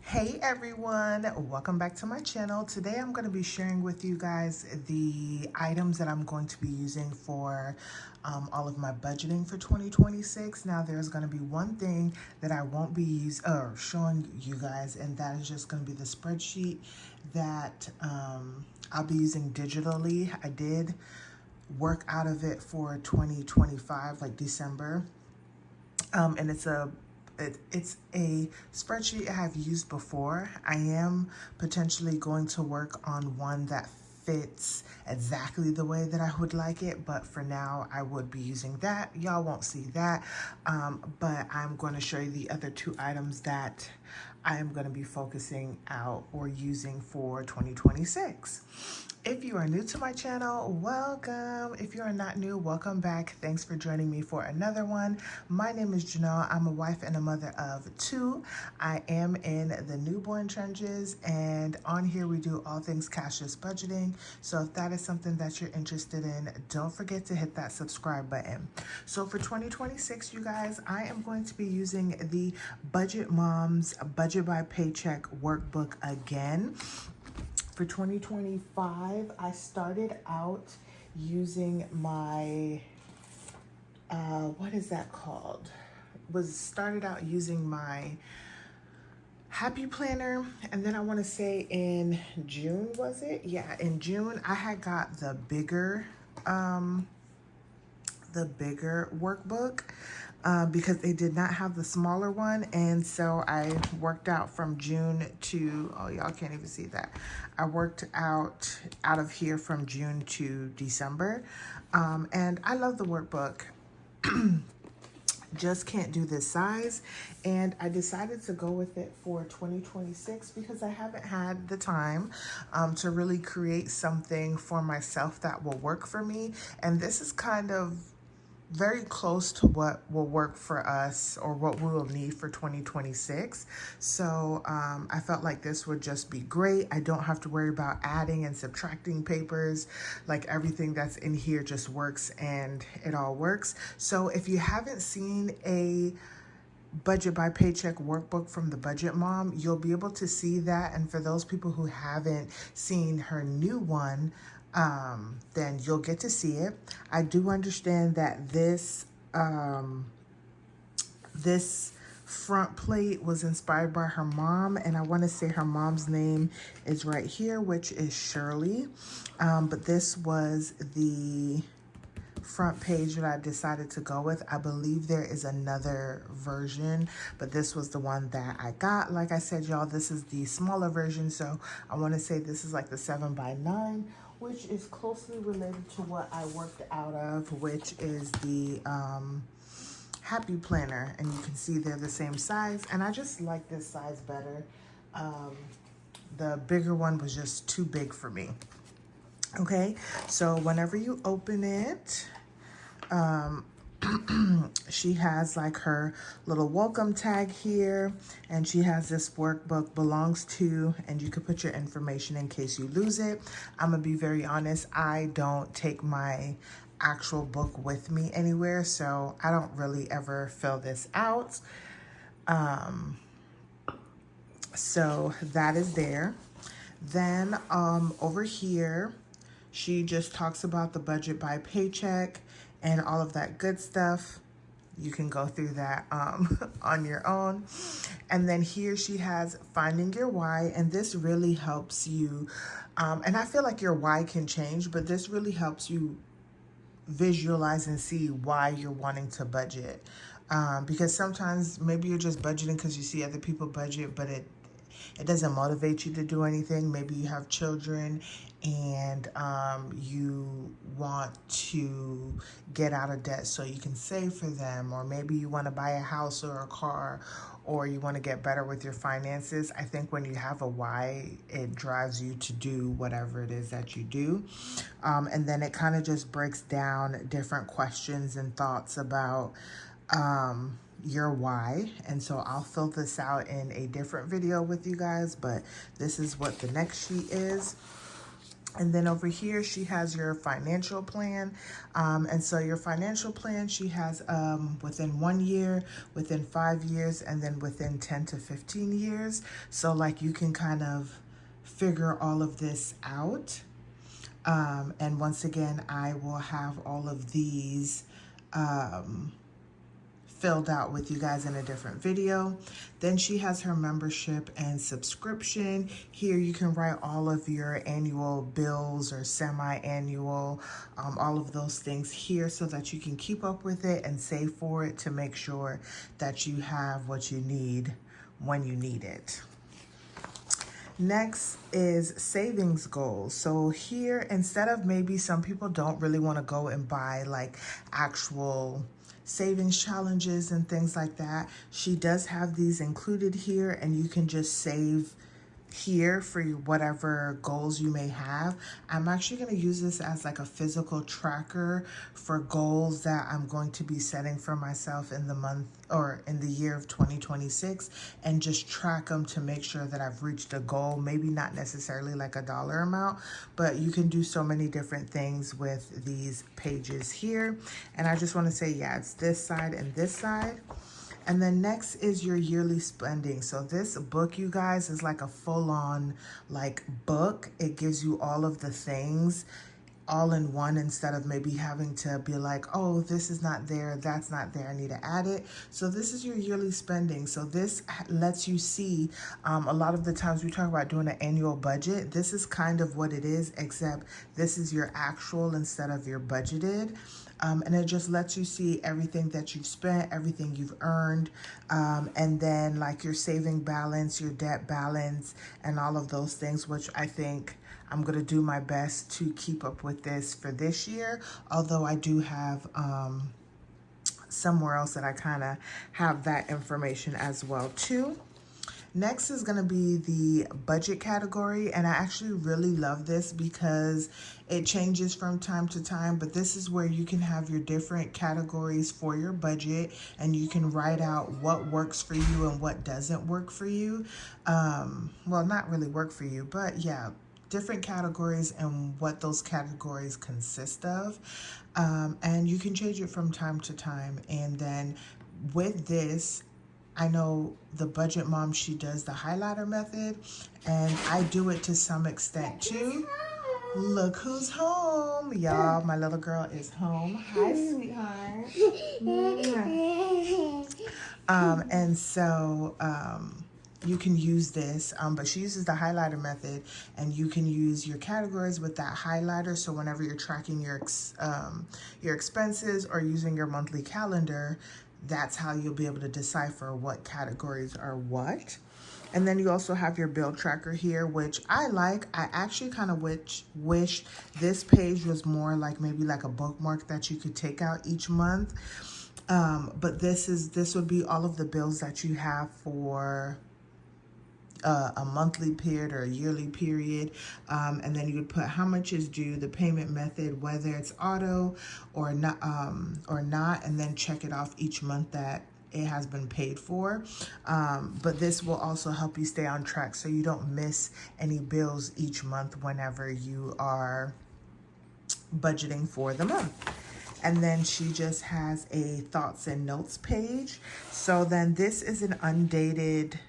Hey everyone, welcome back to my channel. Today I'm going to be sharing with you guys the items that I'm going to be using for all of my budgeting for 2026. Now there's going to be one thing that I won't be showing you guys, and that is just going to be the spreadsheet that I'll be using digitally. I did work out of it for 2025, like December, and it's a spreadsheet I have used before. I am potentially going to work on one that fits exactly the way that I would like it, but for now I would be using that. Y'all won't see that, but I'm going to show you the other two items that I am going to be focusing out or using for 2026. If you are new to my channel, welcome. If you are not new, welcome back. Thanks for joining me for another one. My name is Janelle. I'm a wife and a mother of two. I am in the newborn trenches, and on here we do all things cashless budgeting. So if that is something that you're interested in, don't forget to hit that subscribe button. So for 2026, you guys, I am going to be using the Budget Moms Budget by Paycheck workbook again. For 2025, I started out using my, what is that called? Started out using my Happy Planner, and then I want to say in June, was it? Yeah, in June, I had got the bigger workbook. Because they did not have the smaller one, and so I worked out from June to, oh, y'all can't even see that. I worked out of here from June to December, and I love the workbook. Just can't do this size, and I decided to go with it for 2026 because I haven't had the time to really create something for myself that will work for me, and this is kind of very close to what will work for us or what we will need for 2026. So I felt like this would just be great. I don't have to worry about adding and subtracting papers. Like, everything that's in here just works, and it all works. So if you haven't seen a Budget by Paycheck workbook from the Budget Mom, you'll be able to see that. And for those people who haven't seen her new one, then you'll get to see it. I do understand that this front plate was inspired by her mom, and I want to say her mom's name is right here, which is Shirley. But this was the front page that I decided to go with. I believe there is another version, but this was the one that I got. Like I said, y'all, this is the smaller version, so I want to say this is like the 7x9, which is closely related to what I worked out of, which is the Happy Planner, and you can see they're the same size, and I just like this size better. The bigger one was just too big for me. Okay, so whenever you open it, she has like her little welcome tag here, and she has this workbook belongs to, and you can put your information in case you lose it. I'm gonna be very honest, I don't take my actual book with me anywhere, so I don't really ever fill this out. So that is there. Then over here, she just talks about the Budget by Paycheck and all of that good stuff. You can go through that on your own. And then here she has Finding Your Why, and this really helps you. And I feel like your why can change, but this really helps you visualize and see why you're wanting to budget. Because sometimes maybe you're just budgeting because you see other people budget, but it doesn't motivate you to do anything. Maybe you have children and you want to get out of debt so you can save for them, or maybe you want to buy a house or a car, or you want to get better with your finances. I think when you have a why, it drives you to do whatever it is that you do. And then it kind of just breaks down different questions and thoughts about your why. And so I'll fill this out in a different video with you guys, but this is what the next sheet is. And then over here, she has your financial plan. And so your financial plan, she has within 1 year, within 5 years, and then within 10 to 15 years. So like you can kind of figure all of this out. And once again, I will have all of these filled out with you guys in a different video. Then she has her membership and subscription. Here you can write all of your annual bills or semi-annual, all of those things here so that you can keep up with it and save for it to make sure that you have what you need when you need it. Next is savings goals. So here, instead of maybe some people don't really want to go and buy like actual savings challenges and things like that, she does have these included here, and you can just save here for whatever goals you may have. I'm actually going to use this as like a physical tracker for goals that I'm going to be setting for myself in the month or in the year of 2026, and just track them to make sure that I've reached a goal. Maybe not necessarily like a dollar amount, but you can do so many different things with these pages here. And I just want to say, yeah, it's this side and this side. And then next is your yearly spending. So this book, you guys, is like a full-on like book. It gives you all of the things all in one, instead of maybe having to be like, oh, this is not there, that's not there, I need to add it. So this is your yearly spending. So this lets you see, a lot of the times we talk about doing an annual budget. This is kind of what it is, except this is your actual instead of your budgeted. And it just lets you see everything that you've spent, everything you've earned, and then like your saving balance, your debt balance, and all of those things, which I think I'm going to do my best to keep up with this for this year, although I do have somewhere else that I kind of have that information as well too. Next is going to be the budget category, and I actually really love this because it changes from time to time, but this is where you can have your different categories for your budget, and you can write out what works for you and what doesn't work for you. Well, not really work for you, but yeah, different categories and what those categories consist of. And you can change it from time to time. And then with this, I know the budget mom, she does the highlighter method, and I do it to some extent too. Look who's home, y'all. My little girl is home. Hi, sweetheart. And so you can use this, but she uses the highlighter method, and you can use your categories with that highlighter. So whenever you're tracking your expenses or using your monthly calendar, that's how you'll be able to decipher what categories are what. And then you also have your bill tracker here, which I like. I actually kind of wish this page was more like maybe like a bookmark that you could take out each month. But this would be all of the bills that you have for a monthly period or a yearly period, and then you would put how much is due, the payment method, whether it's auto or not, and then check it off each month that it has been paid for. But this will also help you stay on track so you don't miss any bills each month whenever you are budgeting for the month. And then she just has a thoughts and notes page. So then this is an undated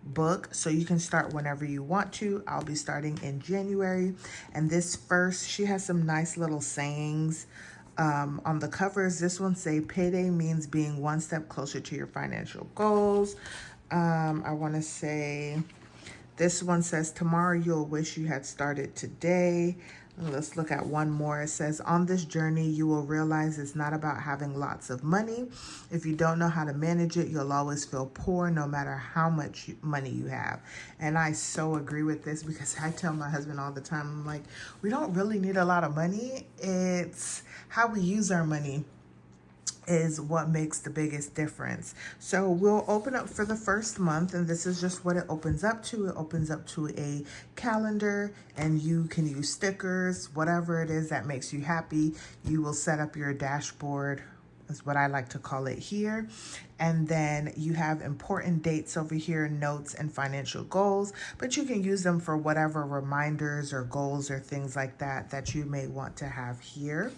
book, so you can start whenever you want to. I'll be starting in January. And this first, she has some nice little sayings on the covers. This one say, payday means being one step closer to your financial goals. I want to say, this one says, tomorrow you'll wish you had started today. Let's look at one more. It says, on this journey, you will realize it's not about having lots of money. If you don't know how to manage it, you'll always feel poor no matter how much money you have. And I so agree with this, because I tell my husband all the time, I'm like, we don't really need a lot of money. It's how we use our money is what makes the biggest difference. So we'll open up for the first month, and this is just what it opens up to. It opens up to a calendar, and you can use stickers, whatever it is that makes you happy. You will set up your dashboard is what I like to call it here. And then you have important dates over here, notes and financial goals, but you can use them for whatever reminders or goals or things like that that you may want to have here.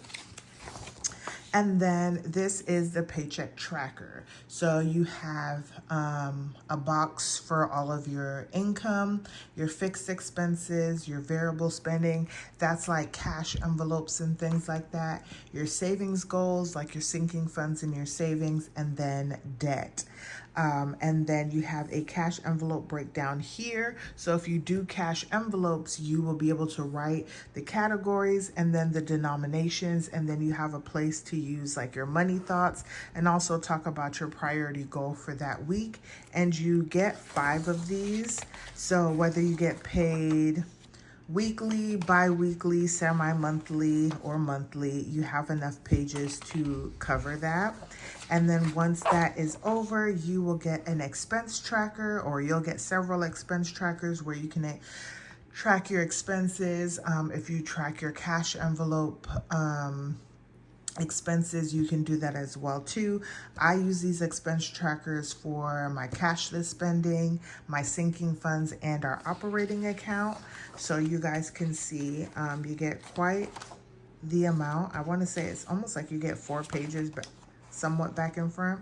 And then this is the paycheck tracker. So you have a box for all of your income, your fixed expenses, your variable spending. That's like cash envelopes and things like that. Your savings goals, like your sinking funds in your savings, and then debt. And then you have a cash envelope breakdown here. So if you do cash envelopes, you will be able to write the categories and then the denominations, and then you have a place to use like your money thoughts and also talk about your priority goal for that week. And you get 5 of these. So whether you get paid weekly, bi-weekly, semi-monthly, or monthly, you have enough pages to cover that. And then once that is over, you will get an expense tracker, or you'll get several expense trackers where you can track your expenses. If you track your cash envelope expenses, you can do that as well too. I use these expense trackers for my cashless spending, my sinking funds, and our operating account. So you guys can see you get quite the amount. I want to say it's almost like you get 4 pages, but somewhat back and front.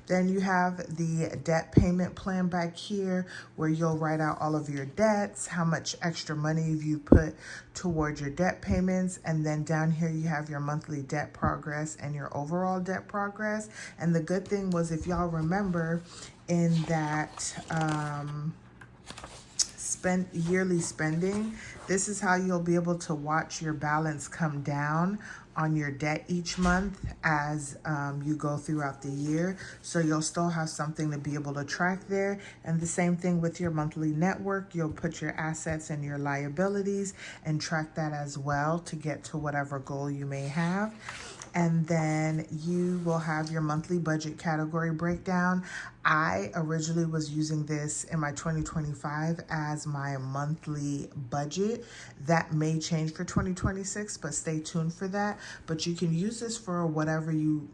Then you have the debt payment plan back here where you'll write out all of your debts, how much extra money you put towards your debt payments. And then down here you have your monthly debt progress and your overall debt progress. And the good thing was, if y'all remember, in that yearly spending, this is how you'll be able to watch your balance come down on your debt each month as you go throughout the year. So you'll still have something to be able to track there. And the same thing with your monthly network. You'll put your assets and your liabilities and track that as well to get to whatever goal you may have. And then you will have your monthly budget category breakdown. I originally was using this in my 2025 as my monthly budget. That may change for 2026, but stay tuned for that. But you can use this for whatever you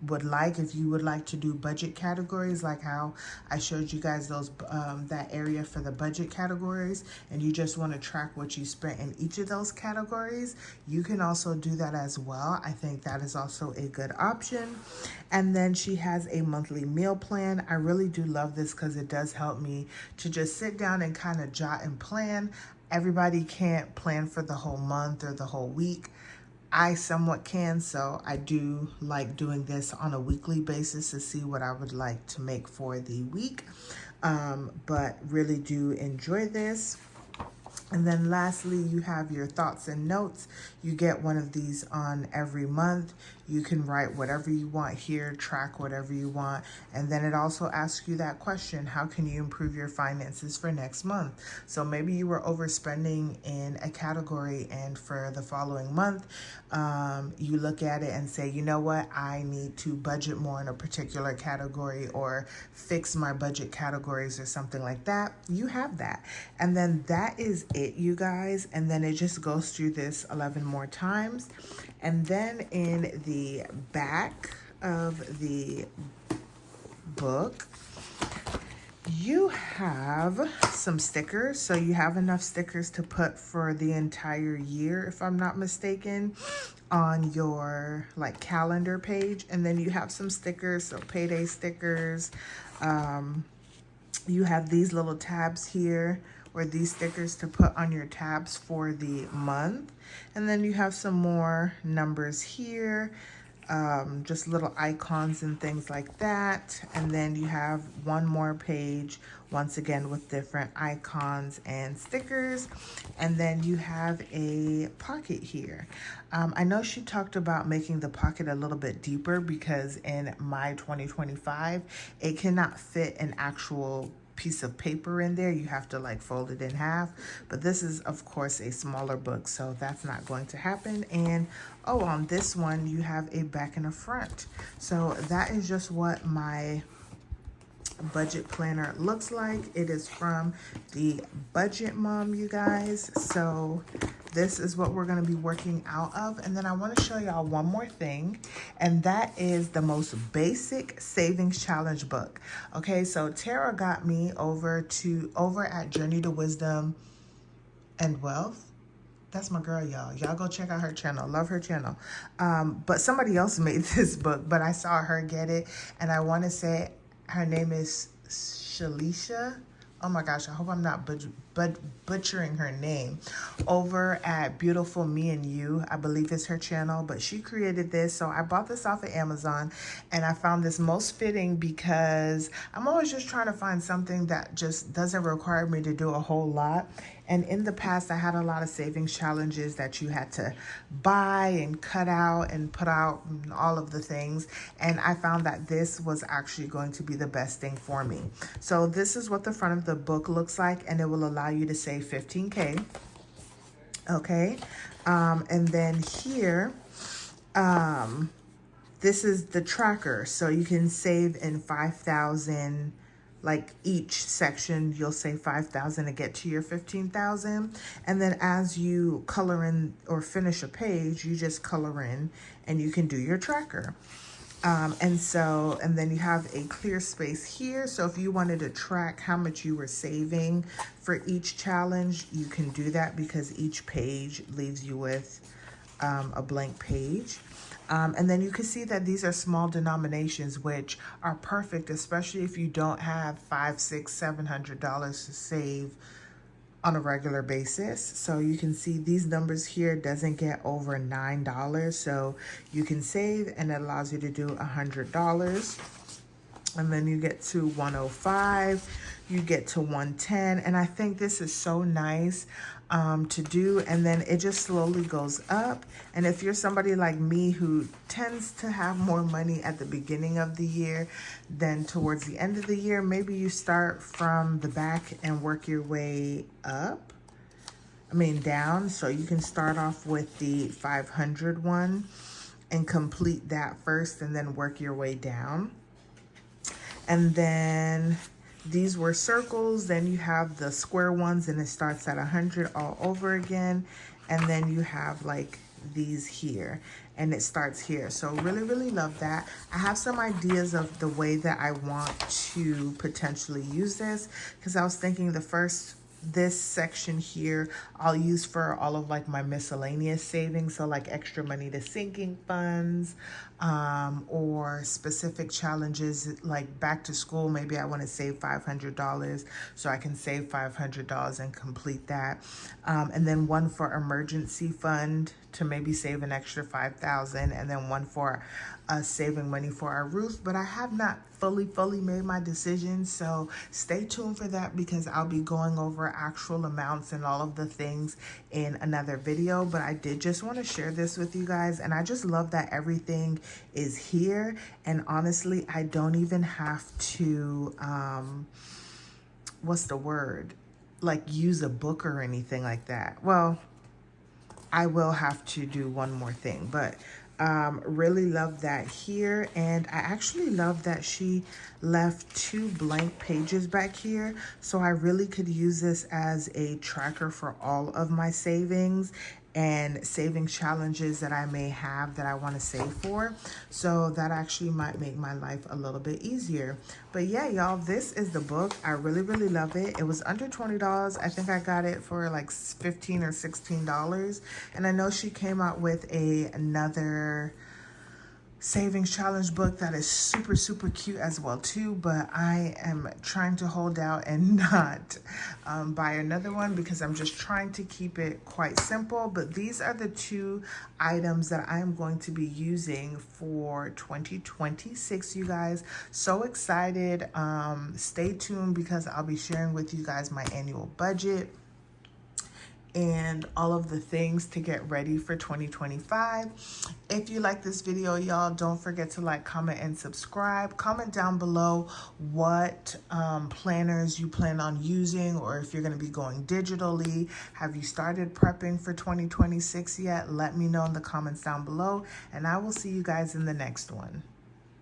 would like. If you would like to do budget categories, like how I showed you guys those that area for the budget categories, and you just want to track what you spent in each of those categories, you can also do that as well. I think that is also a good option. And then she has a monthly meal plan. I really do love this because it does help me to just sit down and kind of jot and plan. Everybody can't plan for the whole month or the whole week. I somewhat can, so I do like doing this on a weekly basis to see what I would like to make for the week, but really do enjoy this. And then lastly, you have your thoughts and notes. You get one of these on every month. You can write whatever you want here, track whatever you want. And then it also asks you that question: how can you improve your finances for next month? So maybe you were overspending in a category, and for the following month, you look at it and say, you know what, I need to budget more in a particular category or fix my budget categories or something like that. You have that. And then that is it, you guys. And then it just goes through this 11 more times. And then in the back of the book, you have some stickers. So you have enough stickers to put for the entire year, if I'm not mistaken, on your like calendar page. And then you have some stickers, so payday stickers. You have these little tabs here, or these stickers to put on your tabs for the month. And then you have some more numbers here, just little icons and things like that. And then you have one more page, once again with different icons and stickers. And then you have a pocket here. I know she talked about making the pocket a little bit deeper because in my 2025, it cannot fit an actual piece of paper in there. You have to like fold it in half, but this is of course a smaller book, so that's not going to happen. And oh, on this one you have a back and a front. So that is just what my budget planner looks like. It is from the Budget Mom, you guys. So this is what we're going to be working out of. And then I want to show y'all one more thing, and that is the most basic savings challenge book. Okay, so Tara got me over at Journey to Wisdom and Wealth. That's my girl, y'all. Y'all go check out her channel. Love her channel. But somebody else made this book, but I saw her get it, and I want to say her name is Shalisha. Oh my gosh, I hope I'm not butchering her name. Over at Beautiful Me and You, I believe is her channel, but she created this. So I bought this off of Amazon, and I found this most fitting because I'm always just trying to find something that just doesn't require me to do a whole lot. And in the past, I had a lot of savings challenges that you had to buy and cut out and put out and all of the things. And I found that this was actually going to be the best thing for me. So this is what the front of the book looks like, and it will allow you to save 15K. Okay. And then here, this is the tracker. So you can save in 5,000. Like each section, you'll say 5,000 to get to your 15,000. And then as you color in or finish a page, you just color in and you can do your tracker. And then you have a clear space here. So if you wanted to track how much you were saving for each challenge, you can do that because each page leaves you with a blank page. And then you can see that these are small denominations, which are perfect, especially if you don't have $500, $600, $700 to save on a regular basis. So you can see these numbers here doesn't get over $9. So you can save, and it allows you to do $100. And then you get to 105, you get to 110. And I think this is so nice to do. And then it just slowly goes up. And if you're somebody like me who tends to have more money at the beginning of the year than towards the end of the year, maybe you start from the back and work your way up. Down. So you can start off with the 500 one and complete that first and then work your way down. And then these were circles. Then you have the square ones, and it starts at 100 all over again. And then you have like these here, and it starts here. So really, really love that. I have some ideas of the way that I want to potentially use this, because I was thinking this section here I'll use for all of like my miscellaneous savings, so like extra money to sinking funds, or specific challenges like back to school. Maybe I want to save $500, so I can save $500 and complete that. And then one for emergency fund to maybe save an extra 5,000, and then one for saving money for our roof. But I have not fully made my decision, so stay tuned for that, because I'll be going over actual amounts and all of the things in another video. But I did just want to share this with you guys, and I just love that everything is here. And honestly, I don't even have to what's the word, like use a book or anything like that. Well, I will have to do one more thing, but really love that here. And I actually love that she left 2 blank pages back here, so I really could use this as a tracker for all of my savings and saving challenges that I may have that I want to save for. So that actually might make my life a little bit easier. But yeah, y'all, this is the book. I really love it. It was under $20. I think I got it for like $15 or $16. And I know she came out with another savings challenge book that is super cute as well too, but I am trying to hold out and not buy another one, because I'm just trying to keep it quite simple. But these are the 2 items that I am going to be using for 2026, you guys. So excited. Stay tuned, because I'll be sharing with you guys my annual budget and all of the things to get ready for 2025. If you like this video, y'all, don't forget to like, comment, and subscribe. Comment down below what planners you plan on using, or if you're going to be going digitally. Have you started prepping for 2026 yet? Let me know in the comments down below, and I will see you guys in the next one.